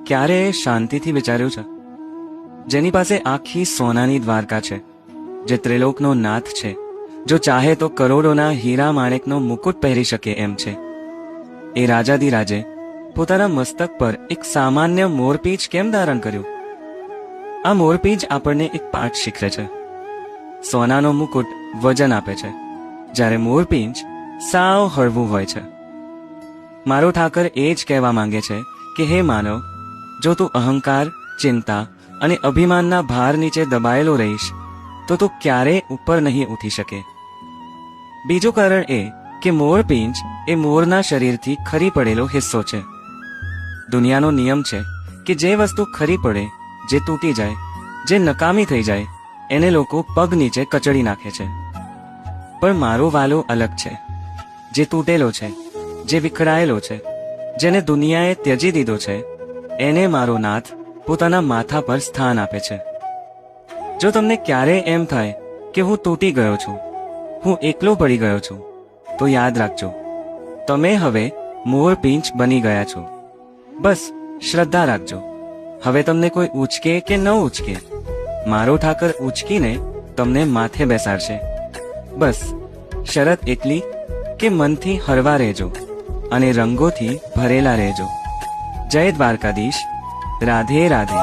ક્યારે શાંતિથી વિચાર્યું છે? જેની પાસે આખી સોનાની દ્વારકા છે, જે ત્રિલોકનો નાથ છે, જો ચાહે તો કરોડોના હીરા માણેકનો મુકુટ પહેરી શકે એમ છે, એ રાજાધિરાજે પોતાના મસ્તક પર એક સામાન્ય મોરપીંછ કેમ ધારણ કર્યું? આ મોરપીંછ આપણને એક પાઠ શીખવે છે. સોનાનો મુકુટ વજન આપે છે, જ્યારે મોરપીંછ સાવ હળવું હોય છે. મારો ઠાકર એ જ કહેવા માંગે છે કે હે માનવ, જો તું અહંકાર, ચિંતા અને અભિમાનના ભાર નીચે દબાયેલો રહીશ તો તું ક્યારેય ઉપર નહીં ઉઠી શકે. બીજું કારણ એ કે મોરપીંછ એ મોરના શરીરથી ખરી પડેલો હિસ્સો છે. દુનિયાનો નિયમ છે કે જે વસ્તુ ખરી પડે, જે તૂટી જાય, જે નકામી થઈ જાય, એને લોકો પગ નીચે કચડી નાખે છે. પણ મારો વાલો અલગ છે. જે તૂટેલો છે, જે વિખરાયેલો છે, જેને દુનિયાએ ત્યજી દીધો છે, એને મારો નાથ પોતાના માથા પર સ્થાન આપે છે. જો તમને ક્યારેય એમ થાય કે હું તૂટી ગયો છું, હું એકલો પડી ગયો છું, તો યાદ રાખજો, તમે હવે મોરપીંછ બની ગયા છો. બસ શ્રદ્ધા રાખજો. હવે તમને કોઈ ઉચકે કે ન ઉચકે, મારો ઠાકર ઉચકીને તમને માથે બેસાડશે. બસ શરત એટલી કે મનથી હળવા રહેજો અને રંગોથી ભરેલા રહેજો. જય દ્વારકાધીશ. રાધે રાધે.